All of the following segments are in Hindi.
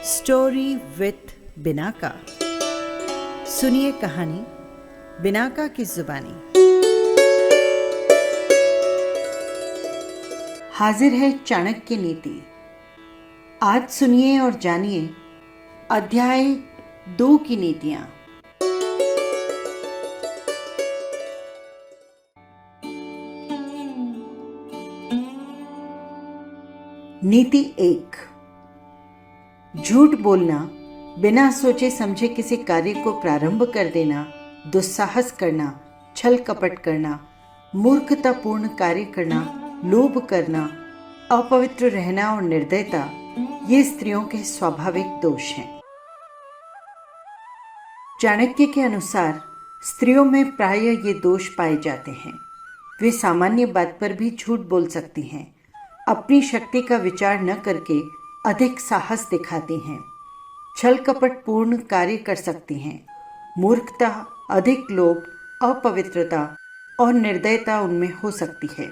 Story with Binaca. सुनिए कहानी बिनाका की जुबानी। हाजिर है चाणक्य नीति। आज सुनिए और जानिए अध्याय 2 की नीतियां। नीति 1। झूठ बोलना, बिना सोचे समझे किसी कार्य को प्रारंभ कर देना, दुस्साहस करना, छल कपट करना, मूर्खतापूर्ण कार्य करना, लोभ करना, अपवित्र रहना और निर्दयता ये स्त्रियों के स्वाभाविक दोष हैं। चाणक्य के अनुसार स्त्रियों में प्रायः ये दोष पाए जाते हैं। वे सामान्य बात पर भी झूठ बोल सकती हैं, अपनी शक्ति का विचार न करके अधिक साहस दिखाती हैं, छल कपट पूर्ण कार्य कर सकती हैं, मूर्खता, अधिक लोभ, अपवित्रता और निर्दयता उनमें हो सकती है।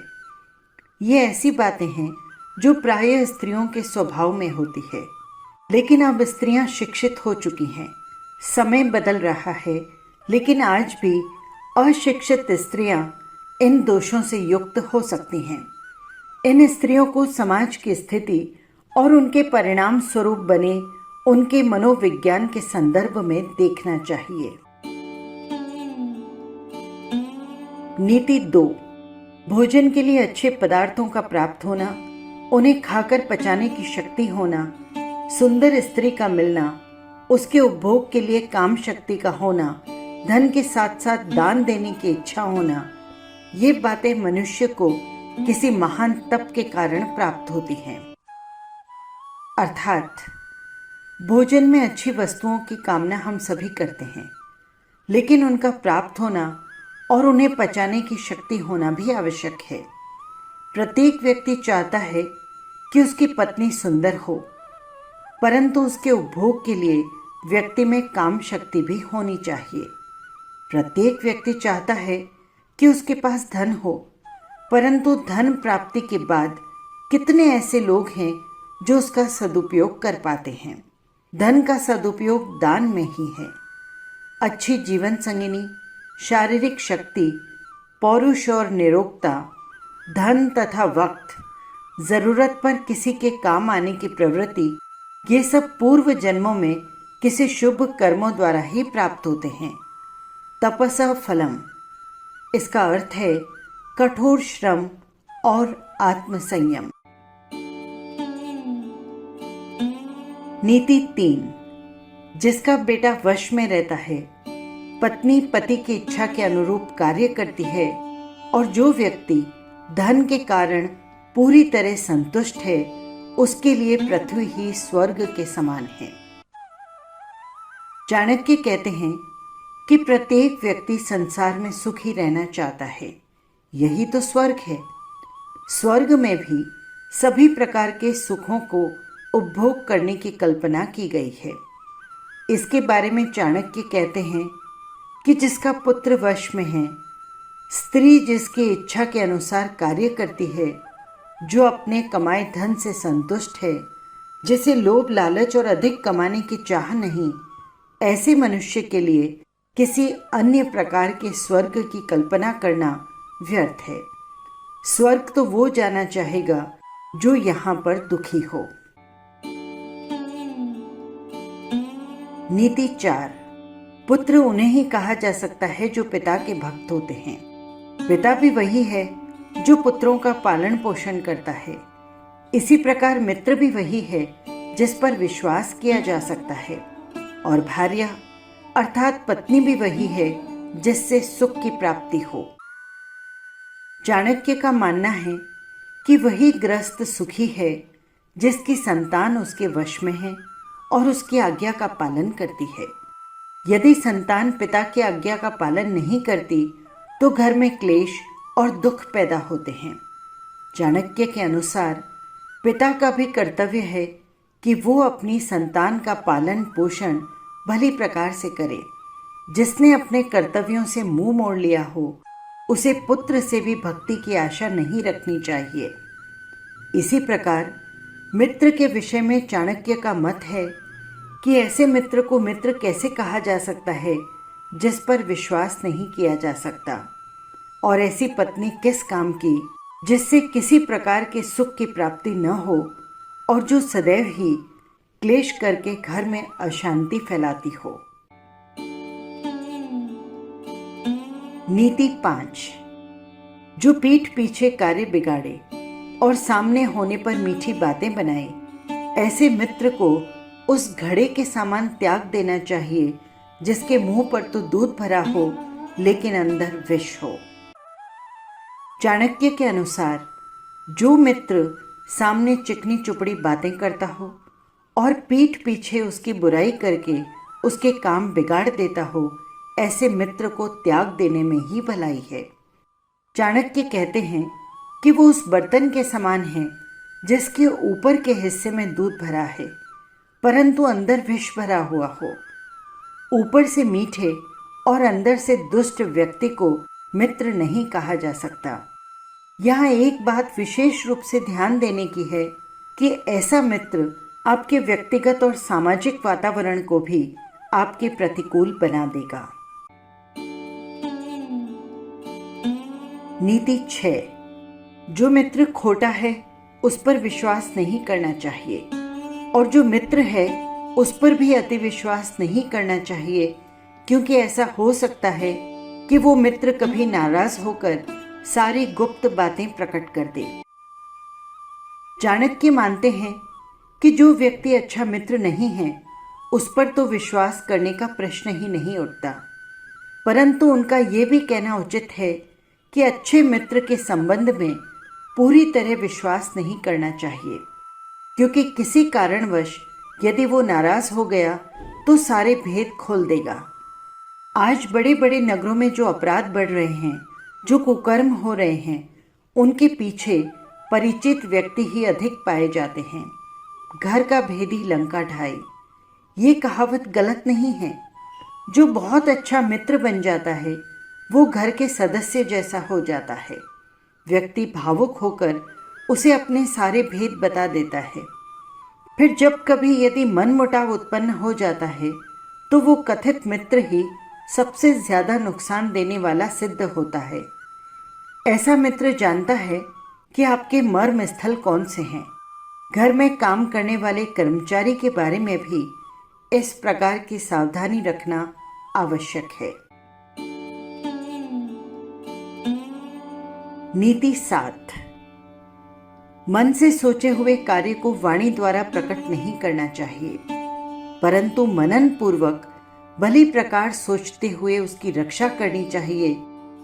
ये ऐसी बातें हैं जो प्रायः स्त्रियों के स्वभाव में होती है। लेकिन अब स्त्रियां शिक्षित हो चुकी हैं, समय बदल रहा है, लेकिन आज भी अशिक्षित स्त्रियां इन दोषों से युक्त हो सकती हैं। इन स्त्रियों को समाज की स्थिति और उनके परिणाम स्वरूप बने उनके मनोविज्ञान के संदर्भ में देखना चाहिए। नीति 2। भोजन के लिए अच्छे पदार्थों का प्राप्त होना, उन्हें खाकर पचाने की शक्ति होना, सुंदर स्त्री का मिलना, उसके उपभोग के लिए काम शक्ति का होना, धन के साथ साथ दान देने की इच्छा होना, ये बातें मनुष्य को किसी महान तप के कारण प्राप्त होती हैं। अर्थात भोजन में अच्छी वस्तुओं की कामना हम सभी करते हैं, लेकिन उनका प्राप्त होना और उन्हें पचाने की शक्ति होना भी आवश्यक है। प्रत्येक व्यक्ति चाहता है कि उसकी पत्नी सुंदर हो, परंतु उसके उपभोग के लिए व्यक्ति में काम शक्ति भी होनी चाहिए। प्रत्येक व्यक्ति चाहता है कि उसके पास धन हो, परंतु धन प्राप्ति के बाद कितने ऐसे लोग हैं जो उसका सदुपयोग कर पाते हैं। धन का सदुपयोग दान में ही है। अच्छी जीवन संगिनी, शारीरिक शक्ति, पौरुष और निरोगता, धन तथा वक्त, जरूरत पर किसी के काम आने की प्रवृत्ति, ये सब पूर्व जन्मों में किसी शुभ कर्मों द्वारा ही प्राप्त होते हैं। तपसा फलम, इसका अर्थ है कठोर श्रम और आत्मसंयम। नीति 3। जिसका बेटा वश में रहता है, पत्नी पति की इच्छा के अनुरूप कार्य करती है और जो व्यक्ति धन के कारण पूरी तरह संतुष्ट है, उसके लिए पृथ्वी ही स्वर्ग के समान है। चाणक्य कहते हैं कि प्रत्येक व्यक्ति संसार में सुखी रहना चाहता है, यही तो स्वर्ग है। स्वर्ग में भी सभी प्रकार के सुखों को उपभोग करने की कल्पना की गई है। इसके बारे में चाणक्य कहते हैं कि जिसका पुत्र वश में है, स्त्री जिसकी इच्छा के अनुसार कार्य करती है, जो अपने कमाए धन से संतुष्ट है, जिसे लोभ लालच और अधिक कमाने की चाह नहीं, ऐसे मनुष्य के लिए किसी अन्य प्रकार के स्वर्ग की कल्पना करना व्यर्थ है। स्वर्ग तो वो जाना चाहेगा जो यहाँ पर दुखी हो। नीति 4। पुत्र उन्हें ही कहा जा सकता है जो पिता के भक्त होते हैं। पिता भी वही है जो पुत्रों का पालन पोषण करता है। इसी प्रकार मित्र भी वही है जिस पर विश्वास किया जा सकता है, और भार्या अर्थात पत्नी भी वही है जिससे सुख की प्राप्ति हो। चाणक्य का मानना है कि वही गृहस्थ सुखी है जिसकी संतान उसके वश में है और उसकी आज्ञा का पालन करती है। यदि संतान पिता की आज्ञा का पालन नहीं करती तो घर में क्लेश और दुख पैदा होते हैं। चाणक्य के अनुसार पिता का भी कर्तव्य है कि वो अपनी संतान का पालन पोषण भली प्रकार से करे। जिसने अपने कर्तव्यों से मुंह मोड़ लिया हो, उसे पुत्र से भी भक्ति की आशा नहीं रखनी चाहिए। इसी प्रकार मित्र के विषय में चाणक्य का मत है कि ऐसे मित्र को मित्र कैसे कहा जा सकता है जिस पर विश्वास नहीं किया जा सकता, और ऐसी पत्नी किस काम की जिससे किसी प्रकार के सुख की प्राप्ति न हो और जो सदैव ही क्लेश करके घर में अशांति फैलाती हो। नीति 5। जो पीठ पीछे कार्य बिगाड़े और सामने होने पर मीठी बातें बनाए, ऐसे मित्र को उस घड़े के समान त्याग देना चाहिए जिसके मुंह पर तो दूध भरा हो लेकिन अंदर विष हो। चाणक्य के अनुसार जो मित्र सामने चिकनी चुपड़ी बातें करता हो और पीठ पीछे उसकी बुराई करके उसके काम बिगाड़ देता हो, ऐसे मित्र को त्याग देने में ही भलाई है। चाणक्य कहते हैं कि वो उस बर्तन के समान है जिसके ऊपर के हिस्से में दूध भरा है परंतु अंदर विष भरा हुआ हो। ऊपर से मीठे और अंदर से दुष्ट व्यक्ति को मित्र नहीं कहा जा सकता। यहाँ एक बात विशेष रूप से ध्यान देने की है कि ऐसा मित्र आपके व्यक्तिगत और सामाजिक वातावरण को भी आपके प्रतिकूल बना देगा। नीति 6। जो मित्र खोटा है उस पर विश्वास नहीं करना चाहिए, और जो मित्र है उस पर भी अति विश्वास नहीं करना चाहिए, क्योंकि ऐसा हो सकता है कि वो मित्र कभी नाराज होकर सारी गुप्त बातें प्रकट कर दे। चाणक्य मानते हैं कि जो व्यक्ति अच्छा मित्र नहीं है उस पर तो विश्वास करने का प्रश्न ही नहीं उठता, परंतु उनका ये भी कहना उचित है कि अच्छे मित्र के संबंध में पूरी तरह विश्वास नहीं करना चाहिए, क्योंकि किसी कारणवश यदि वो नाराज हो गया तो सारे भेद खोल देगा। आज बड़े बड़े नगरों में जो अपराध बढ़ रहे हैं, जो कुकर्म हो रहे हैं, उनके पीछे परिचित व्यक्ति ही अधिक पाए जाते हैं। घर का भेदी लंका ढाए, ये कहावत गलत नहीं है। जो बहुत अच्छा मित्र बन जाता है वो घर के सदस्य जैसा हो जाता है। व्यक्ति भावुक होकर उसे अपने सारे भेद बता देता है। फिर जब कभी यदि मनमुटाव उत्पन्न हो जाता है तो वो कथित मित्र ही सबसे ज्यादा नुकसान देने वाला सिद्ध होता है। ऐसा मित्र जानता है कि आपके मर्म स्थल कौन से हैं। घर में काम करने वाले कर्मचारी के बारे में भी इस प्रकार की सावधानी रखना आवश्यक है। नीति 7। मन से सोचे हुए कार्य को वाणी द्वारा प्रकट नहीं करना चाहिए, परंतु मनन पूर्वक भली प्रकार सोचते हुए उसकी रक्षा करनी चाहिए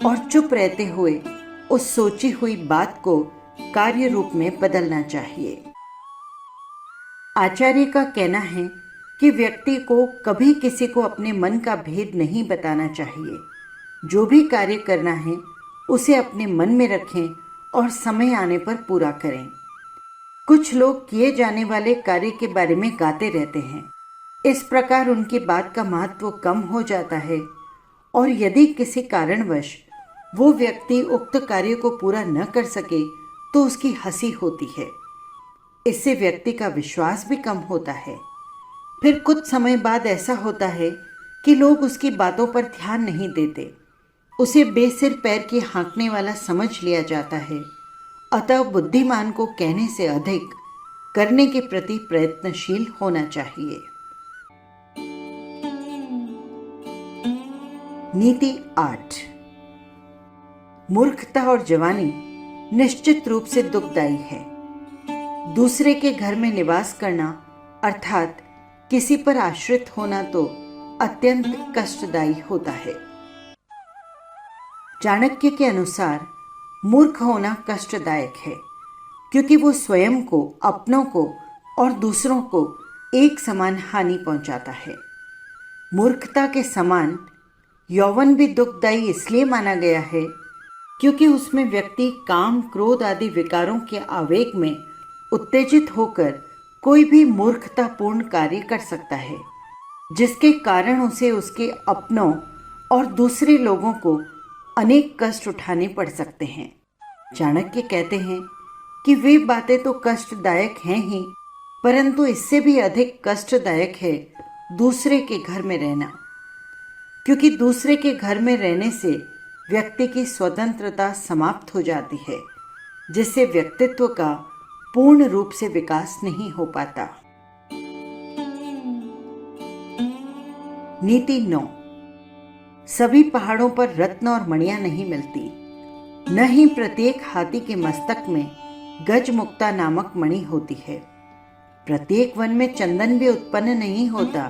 और चुप रहते हुए उस सोची हुई बात को कार्य रूप में बदलना चाहिए। आचार्य का कहना है कि व्यक्ति को कभी किसी को अपने मन का भेद नहीं बताना चाहिए। जो भी कार्य करना है उसे अपने मन में रखें और समय आने पर पूरा करें। कुछ लोग किए जाने वाले कार्य के बारे में गाते रहते हैं। इस प्रकार उनकी बात का महत्व कम हो जाता है, और यदि किसी कारणवश वो व्यक्ति उक्त कार्य को पूरा न कर सके तो उसकी हंसी होती है। इससे व्यक्ति का विश्वास भी कम होता है। फिर कुछ समय बाद ऐसा होता है कि लोग उसकी बातों पर ध्यान नहीं देते, उसे बेसिर पैर की हाँकने वाला समझ लिया जाता है। अतः बुद्धिमान को कहने से अधिक करने के प्रति प्रयत्नशील होना चाहिए। नीति 8। मूर्खता और जवानी निश्चित रूप से दुखदायी है। दूसरे के घर में निवास करना अर्थात किसी पर आश्रित होना तो अत्यंत कष्टदायी होता है। चाणक्य के अनुसार मूर्ख होना कष्टदायक है, क्योंकि वो स्वयं को, अपनों को और दूसरों को एक समान हानि पहुंचाता है। मूर्खता के समान यौवन भी दुखदायी इसलिए माना गया है क्योंकि उसमें व्यक्ति काम, क्रोध आदि विकारों के आवेग में उत्तेजित होकर कोई भी मूर्खतापूर्ण कार्य कर सकता है, जिसके कारण उसे उसके अपनों और दूसरे लोगों को अनेक कष्ट उठाने पड़ सकते हैं। चाणक्य कहते हैं कि वे बातें तो कष्टदायक हैं ही, परंतु इससे भी अधिक कष्टदायक है दूसरे के घर में रहना, क्योंकि दूसरे के घर में रहने से व्यक्ति की स्वतंत्रता समाप्त हो जाती है, जिससे व्यक्तित्व का पूर्ण रूप से विकास नहीं हो पाता। नीति 9। सभी पहाड़ों पर रत्न और मणियां नहीं मिलती, न ही प्रत्येक हाथी के मस्तक में गजमुक्ता नामक मणि होती है। प्रत्येक वन में चंदन भी उत्पन्न नहीं होता।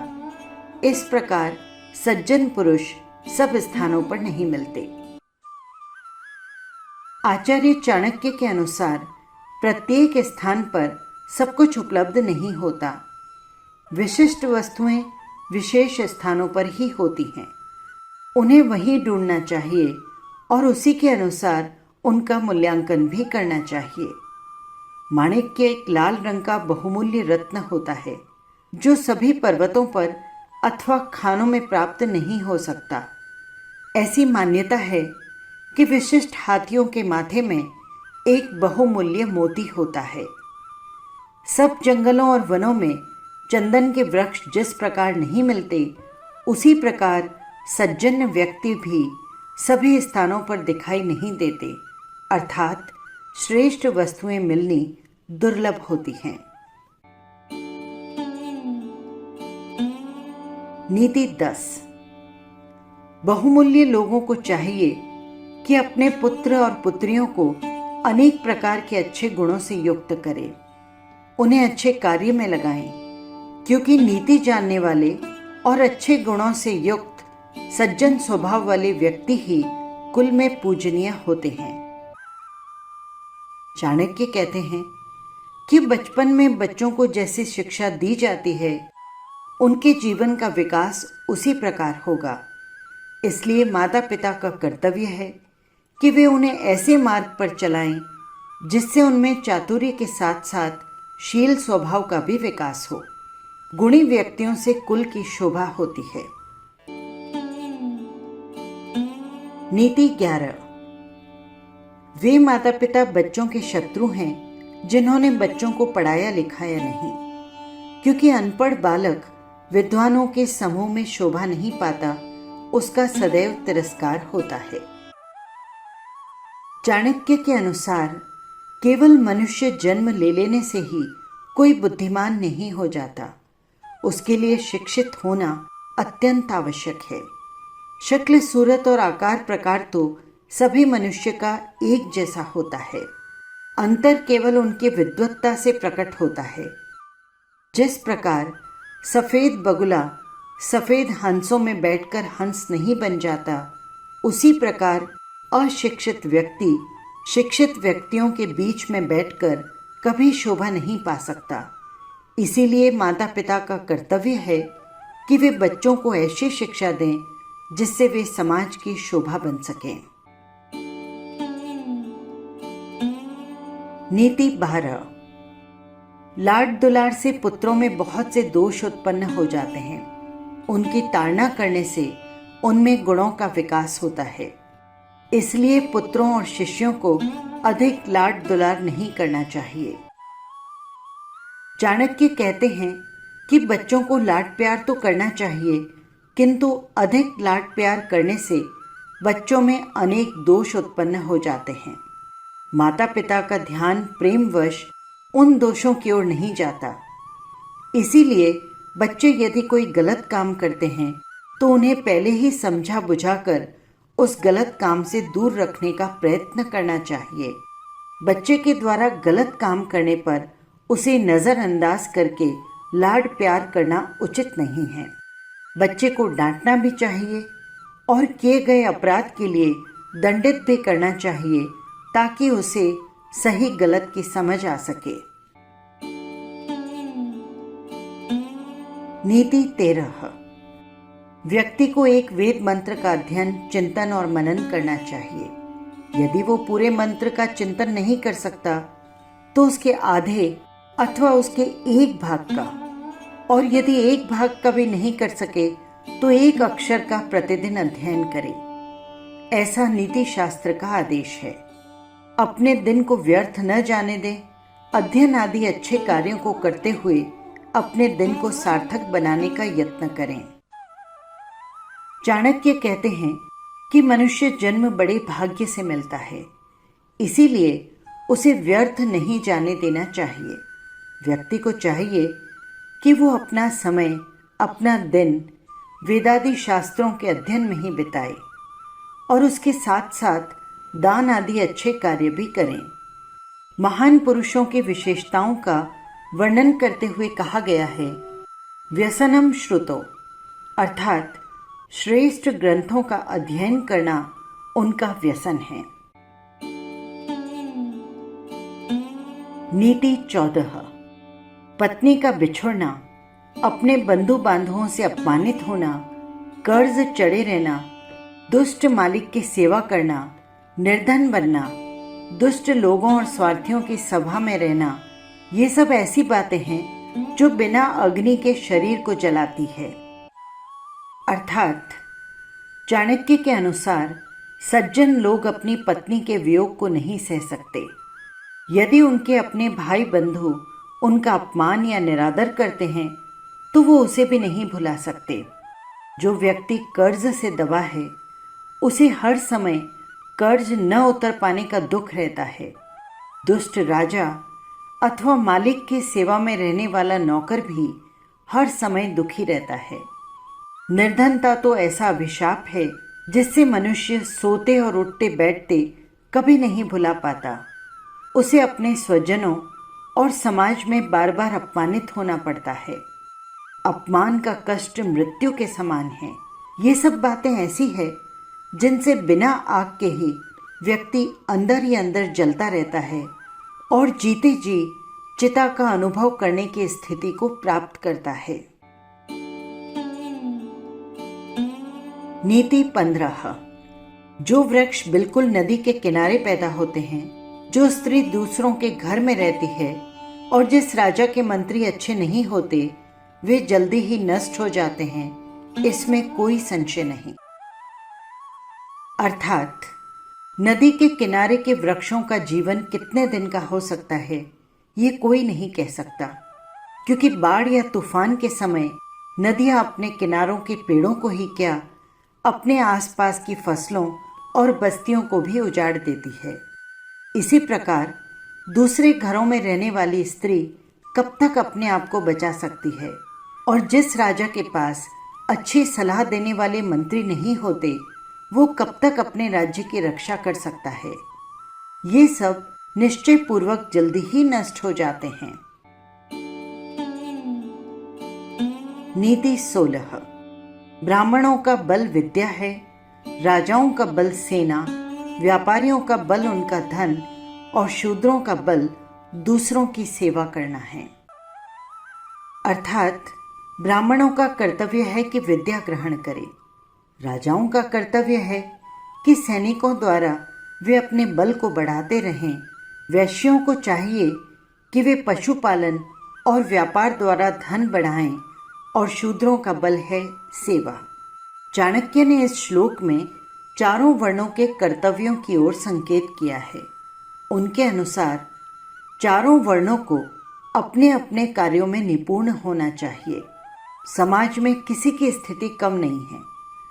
इस प्रकार सज्जन पुरुष सब स्थानों पर नहीं मिलते। आचार्य चाणक्य के अनुसार प्रत्येक स्थान पर सब कुछ उपलब्ध नहीं होता। विशिष्ट वस्तुएं विशेष स्थानों पर ही होती हैं। उन्हें वहीं ढूंढना चाहिए और उसी के अनुसार उनका मूल्यांकन भी करना चाहिए। माणिक्य एक लाल रंग का बहुमूल्य रत्न होता है, जो सभी पर्वतों पर अथवा खानों में प्राप्त नहीं हो सकता। ऐसी मान्यता है कि विशिष्ट हाथियों के माथे में एक बहुमूल्य मोती होता है। सब जंगलों और वनों में चंदन के वृक्ष जिस प्रकार नहीं मिलते, उसी प्रकार सज्जन व्यक्ति भी सभी स्थानों पर दिखाई नहीं देते, अर्थात श्रेष्ठ वस्तुएं मिलनी दुर्लभ होती हैं। नीति 10। बहुमूल्य लोगों को चाहिए कि अपने पुत्र और पुत्रियों को अनेक प्रकार के अच्छे गुणों से युक्त करें, उन्हें अच्छे कार्य में लगाएं, क्योंकि नीति जानने वाले और अच्छे गुणों से युक्त सज्जन स्वभाव वाले व्यक्ति ही कुल में पूजनीय होते हैं। चाणक्य कहते हैं कि बचपन में बच्चों को जैसी शिक्षा दी जाती है, उनके जीवन का विकास उसी प्रकार होगा। इसलिए माता पिता का कर्तव्य है कि वे उन्हें ऐसे मार्ग पर चलाएं जिससे उनमें चातुर्य के साथ साथ शील स्वभाव का भी विकास हो। गुणी व्यक्तियों से कुल की शोभा होती है। नीति 11। वे माता पिता बच्चों के शत्रु हैं जिन्होंने बच्चों को पढ़ाया लिखाया नहीं, क्योंकि अनपढ़ बालक विद्वानों के समूह में शोभा नहीं पाता, उसका सदैव तिरस्कार होता है। चाणक्य के अनुसार केवल मनुष्य जन्म ले लेने से ही कोई बुद्धिमान नहीं हो जाता, उसके लिए शिक्षित होना अत्यंत आवश्यक है। शक्ल सूरत और आकार प्रकार तो सभी मनुष्य का एक जैसा होता है, अंतर केवल उनकी विद्वत्ता से प्रकट होता है। जिस प्रकार सफ़ेद बगुला सफ़ेद हंसों में बैठकर हंस नहीं बन जाता, उसी प्रकार अशिक्षित व्यक्ति शिक्षित व्यक्तियों के बीच में बैठकर कभी शोभा नहीं पा सकता। इसीलिए माता पिता का कर्तव्य है कि वे बच्चों को ऐसी शिक्षा दें जिससे वे समाज की शोभा बन सकें। नीति 12। लाड दुलार से पुत्रों में बहुत से दोष उत्पन्न हो जाते हैं। उनकी ताड़ना करने से उनमें गुणों का विकास होता है। इसलिए पुत्रों और शिष्यों को अधिक लाड दुलार नहीं करना चाहिए। चाणक्य कहते हैं कि बच्चों को लाड प्यार तो करना चाहिए, किंतु अधिक लाड प्यार करने से बच्चों में अनेक दोष उत्पन्न हो जाते हैं। माता पिता का ध्यान प्रेमवश उन दोषों की ओर नहीं जाता। इसीलिए बच्चे यदि कोई गलत काम करते हैं तो उन्हें पहले ही समझा बुझाकर उस गलत काम से दूर रखने का प्रयत्न करना चाहिए। बच्चे के द्वारा गलत काम करने पर उसे नज़रअंदाज करके लाड प्यार करना उचित नहीं है। बच्चे को डांटना भी चाहिए और किए गए अपराध के लिए दंडित भी करना चाहिए, ताकि उसे सही गलत की समझ आ सके। नीति 13। व्यक्ति को एक वेद मंत्र का अध्ययन, चिंतन और मनन करना चाहिए। यदि वो पूरे मंत्र का चिंतन नहीं कर सकता तो उसके आधे अथवा उसके एक भाग का, और यदि एक भाग का भी नहीं कर सके तो एक अक्षर का प्रतिदिन अध्ययन करे। ऐसा नीति शास्त्र का आदेश है। अपने दिन को व्यर्थ न जाने दें। अध्ययन आदि अच्छे कार्यों को करते हुए अपने दिन को सार्थक बनाने का यत्न करें। चाणक्य कहते हैं कि मनुष्य जन्म बड़े भाग्य से मिलता है, इसीलिए उसे व्यर्थ नहीं जाने देना चाहिए। व्यक्ति को चाहिए कि वो अपना समय, अपना दिन वेदादि शास्त्रों के अध्ययन में ही बिताए और उसके साथ साथ दान आदि अच्छे कार्य भी करें। महान पुरुषों की विशेषताओं का वर्णन करते हुए कहा गया है, व्यसनम श्रुतो, अर्थात श्रेष्ठ ग्रंथों का अध्ययन करना उनका व्यसन है। नीति 14। पत्नी का बिछुड़ना, अपने बंधु बांधवों से अपमानित होना, कर्ज चढ़े रहना, दुष्ट मालिक की सेवा करना, निर्धन बनना, दुष्ट लोगों और स्वार्थियों की सभा में रहना, ये सब ऐसी बातें हैं जो बिना अग्नि के शरीर को जलाती है। अर्थात चाणक्य के अनुसार सज्जन लोग अपनी पत्नी के वियोग को नहीं सह सकते। यदि उनके अपने भाई बंधु उनका अपमान या निरादर करते हैं तो वो उसे भी नहीं भुला सकते। जो व्यक्ति कर्ज से दबा है उसे हर समय कर्ज न उतर पाने का दुख रहता है। दुष्ट राजा अथवा मालिक की सेवा में रहने वाला नौकर भी हर समय दुखी रहता है। निर्धनता तो ऐसा अभिशाप है जिससे मनुष्य सोते और उठते बैठते कभी नहीं भुला पाता। उसे अपने स्वजनों और समाज में बार बार अपमानित होना पड़ता है। अपमान का कष्ट मृत्यु के समान है। ये सब बातें ऐसी है जिनसे बिना आग के ही व्यक्ति अंदर ही अंदर जलता रहता है और जीते जी चिता का अनुभव करने की स्थिति को प्राप्त करता है। नीति 15। जो वृक्ष बिल्कुल नदी के किनारे पैदा होते हैं, जो स्त्री दूसरों के घर में रहती है और जिस राजा के मंत्री अच्छे नहीं होते वे जल्दी ही नष्ट हो जाते हैं, इसमें कोई संशय नहीं। अर्थात नदी के किनारे के वृक्षों का जीवन कितने दिन का हो सकता है ये कोई नहीं कह सकता, क्योंकि बाढ़ या तूफान के समय नदियां अपने किनारों के पेड़ों को ही क्या, अपने आसपास की फसलों और बस्तियों को भी उजाड़ देती है। इसी प्रकार दूसरे घरों में रहने वाली स्त्री कब तक अपने आप को बचा सकती है, और जिस राजा के पास अच्छी सलाह देने वाले मंत्री नहीं होते वो कब तक अपने राज्य की रक्षा कर सकता है। ये सब निश्चय पूर्वक जल्दी ही नष्ट हो जाते हैं। नीति 16। ब्राह्मणों का बल विद्या है, राजाओं का बल सेना, व्यापारियों का बल उनका धन और शूद्रों का बल दूसरों की सेवा करना है। अर्थात ब्राह्मणों का कर्तव्य है कि विद्या ग्रहण करें, राजाओं का कर्तव्य है कि सैनिकों द्वारा वे अपने बल को बढ़ाते रहें, वैश्यों को चाहिए कि वे पशुपालन और व्यापार द्वारा धन बढ़ाएं और शूद्रों का बल है सेवा। चाणक्य ने इस श्लोक में चारों वर्णों के कर्तव्यों की ओर संकेत किया है। उनके अनुसार चारों वर्णों को अपने अपने कार्यों में निपुण होना चाहिए। समाज में किसी की स्थिति कम नहीं है,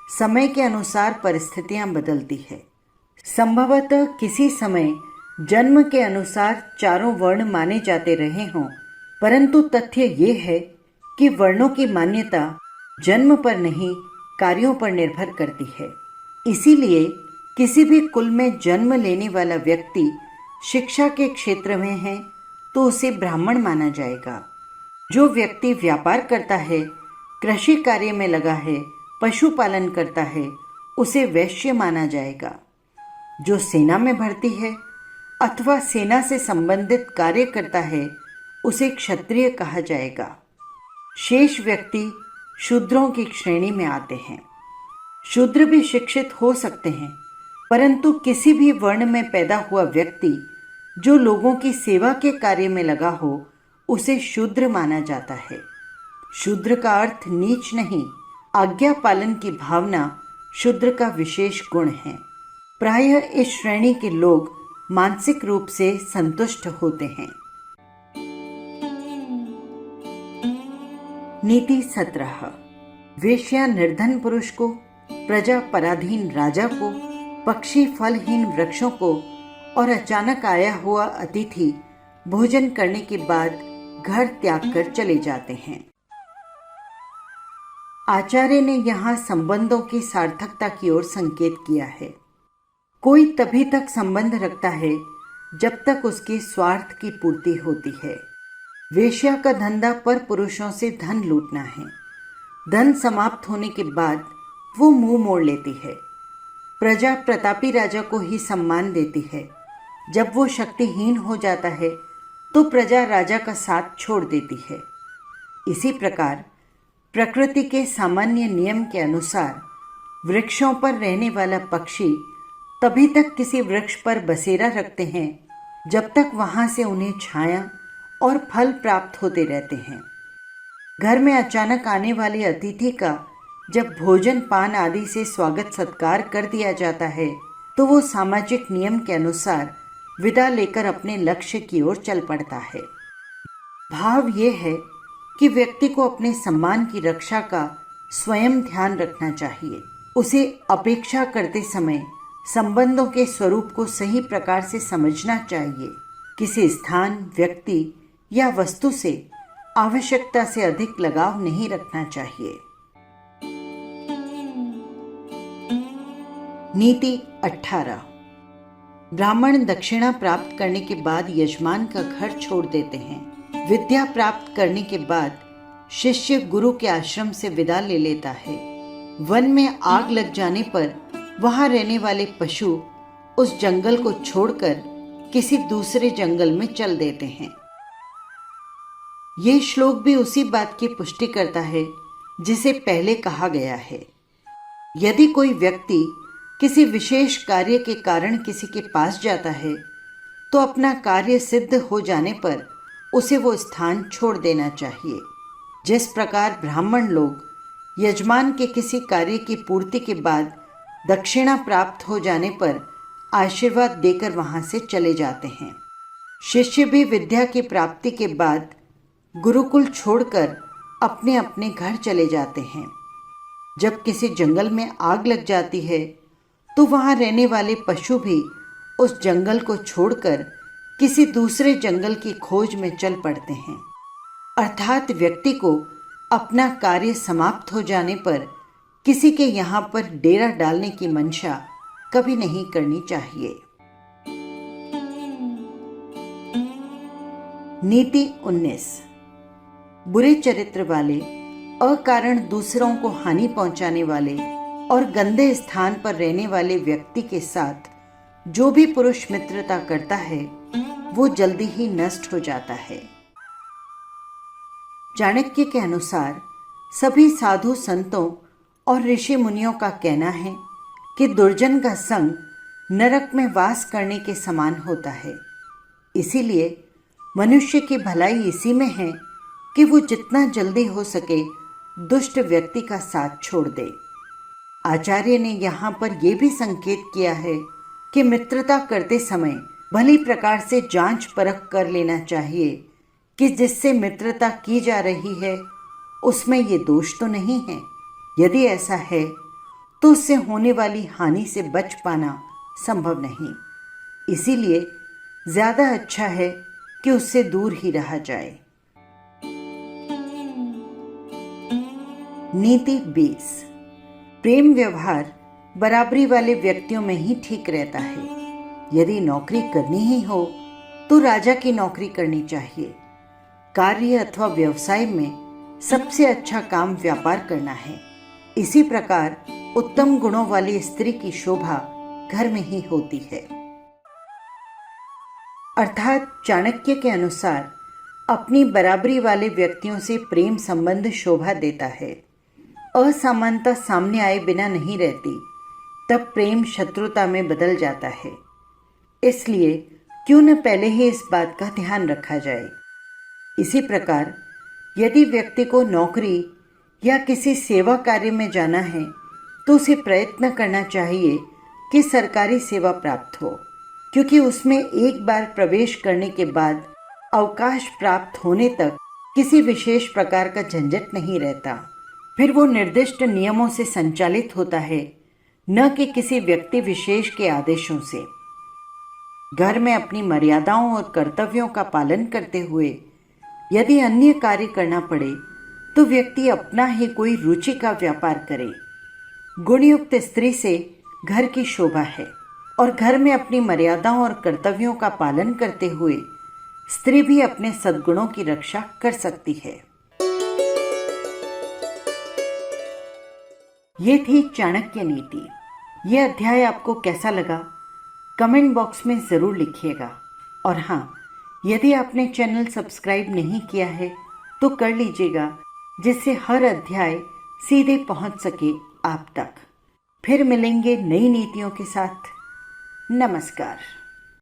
समय के अनुसार परिस्थितियां बदलती है। संभवतः किसी समय जन्म के अनुसार चारों वर्ण माने जाते रहे हों, परंतु तथ्य ये है कि वर्णों की मान्यता जन्म पर नहीं कार्यों पर निर्भर करती है। इसीलिए किसी भी कुल में जन्म लेने वाला व्यक्ति शिक्षा के क्षेत्र में है तो उसे ब्राह्मण माना जाएगा। जो व्यक्ति व्यापार करता है, कृषि कार्य में लगा है, पशुपालन करता है, उसे वैश्य माना जाएगा। जो सेना में भर्ती है अथवा सेना से संबंधित कार्य करता है उसे क्षत्रिय कहा जाएगा। शेष व्यक्ति शूद्रों की श्रेणी में आते हैं। शूद्र भी शिक्षित हो सकते हैं, परंतु किसी भी वर्ण में पैदा हुआ व्यक्ति जो लोगों की सेवा के कार्य में लगा हो उसे शूद्र माना जाता है। शूद्र का अर्थ नीच नहीं, आज्ञा पालन की भावना शूद्र का विशेष गुण है। प्रायः इस श्रेणी के लोग मानसिक रूप से संतुष्ट होते हैं। नीति 17। वेश्या निर्धन पुरुष को, प्रजा पराधीन राजा को, पक्षी फलहीन वृक्षों को और अचानक आया हुआ अतिथि भोजन करने के बाद घर त्याग कर चले जाते हैं। आचार्य ने यहाँ संबंधों की सार्थकता की ओर संकेत किया है। कोई तभी तक संबंध रखता है जब तक उसके स्वार्थ की पूर्ति होती है। वेश्या का धंधा पर पुरुषों से धन लूटना है। धन समाप्त होने के बाद वो मुंह मोड़ लेती है। प्रजा प्रतापी राजा को ही सम्मान देती है। जब वो शक्तिहीन हो जाता है तो प्रजा राजा का साथ छोड़ देती है। इसी प्रकार प्रकृति के सामान्य नियम के अनुसार वृक्षों पर रहने वाला पक्षी तभी तक किसी वृक्ष पर बसेरा रखते हैं जब तक वहां से उन्हें छाया और फल प्राप्त होते रहते हैं। घर में अचानक आने वाले अतिथि का जब भोजन पान आदि से स्वागत सत्कार कर दिया जाता है तो वो सामाजिक नियम के अनुसार विदा लेकर अपने लक्ष्य की ओर चल पड़ता है। भाव ये है कि व्यक्ति को अपने सम्मान की रक्षा का स्वयं ध्यान रखना चाहिए। उसे अपेक्षा करते समय संबंधों के स्वरूप को सही प्रकार से समझना चाहिए। किसी स्थान, व्यक्ति या वस्तु से आवश्यकता से अधिक लगाव नहीं रखना चाहिए। नीति 18। ब्राह्मण दक्षिणा प्राप्त करने के बाद यजमान का घर छोड़ देते हैं। विद्या प्राप्त करने के बाद शिष्य गुरु के आश्रम से विदा ले लेता है। वन में आग लग जाने पर वहां रहने वाले पशु उस जंगल को छोड़कर किसी दूसरे जंगल में चल देते हैं। ये श्लोक भी उसी बात की पुष्टि करता है जिसे पहले कहा गया है। यदि कोई व्यक्ति किसी विशेष कार्य के कारण किसी के पास जाता है तो अपना कार्य सिद्ध हो जाने पर उसे वो स्थान छोड़ देना चाहिए। जिस प्रकार ब्राह्मण लोग यजमान के किसी कार्य की पूर्ति के बाद दक्षिणा प्राप्त हो जाने पर आशीर्वाद देकर वहां से चले जाते हैं, शिष्य भी विद्या की प्राप्ति के बाद गुरुकुल छोड़कर अपने अपने घर चले जाते हैं। जब किसी जंगल में आग लग जाती है तो वहां रहने वाले पशु भी उस जंगल को छोड़कर किसी दूसरे जंगल की खोज में चल पड़ते हैं। अर्थात व्यक्ति को अपना कार्य समाप्त हो जाने पर किसी के यहाँ पर डेरा डालने की मंशा कभी नहीं करनी चाहिए। नीति 19। बुरे चरित्र वाले, अकारण दूसरों को हानि पहुंचाने वाले और गंदे स्थान पर रहने वाले व्यक्ति के साथ जो भी पुरुष मित्रता करता है वो जल्दी ही नष्ट हो जाता है। चाणक्य के अनुसार सभी साधु संतों और ऋषि मुनियों का कहना है कि दुर्जन का संग नरक में वास करने के समान होता है। इसीलिए मनुष्य की भलाई इसी में है कि वो जितना जल्दी हो सके दुष्ट व्यक्ति का साथ छोड़ दे। आचार्य ने यहाँ पर यह भी संकेत किया है कि मित्रता करते समय भली प्रकार से जांच परख कर लेना चाहिए कि जिससे मित्रता की जा रही है उसमें ये दोष तो नहीं है। यदि ऐसा है तो उससे होने वाली हानि से बच पाना संभव नहीं। इसीलिए ज्यादा अच्छा है कि उससे दूर ही रहा जाए। नीति 20। प्रेम व्यवहार बराबरी वाले व्यक्तियों में ही ठीक रहता है। यदि नौकरी करनी ही हो तो राजा की नौकरी करनी चाहिए। कार्य अथवा व्यवसाय में सबसे अच्छा काम व्यापार करना है। इसी प्रकार उत्तम गुणों वाली स्त्री की शोभा घर में ही होती है। अर्थात चाणक्य के अनुसार अपनी बराबरी वाले व्यक्तियों से प्रेम संबंध शोभा देता है। असमानता सामने आए बिना नहीं रहती, तब प्रेम शत्रुता में बदल जाता है। इसलिए क्यों न पहले ही इस बात का ध्यान रखा जाए। इसी प्रकार यदि व्यक्ति को नौकरी या किसी सेवा कार्य में जाना है तो उसे प्रयत्न करना चाहिए कि सरकारी सेवा प्राप्त हो, क्योंकि उसमें एक बार प्रवेश करने के बाद अवकाश प्राप्त होने तक किसी विशेष प्रकार का झंझट नहीं रहता। फिर वो निर्दिष्ट नियमों से संचालित होता है, न कि किसी व्यक्ति विशेष के आदेशों से। घर में अपनी मर्यादाओं और कर्तव्यों का पालन करते हुए यदि अन्य कार्य करना पड़े तो व्यक्ति अपना ही कोई रुचि का व्यापार करे। गुणयुक्त स्त्री से घर की शोभा है और घर में अपनी मर्यादाओं और कर्तव्यों का पालन करते हुए स्त्री भी अपने सद्गुणों की रक्षा कर सकती है। ये थी चाणक्य नीति। यह अध्याय आपको कैसा लगा कमेंट बॉक्स में ज़रूर लिखिएगा। और हाँ, यदि आपने चैनल सब्सक्राइब नहीं किया है तो कर लीजिएगा, जिससे हर अध्याय सीधे पहुंच सके आप तक। फिर मिलेंगे नई नीतियों के साथ। नमस्कार।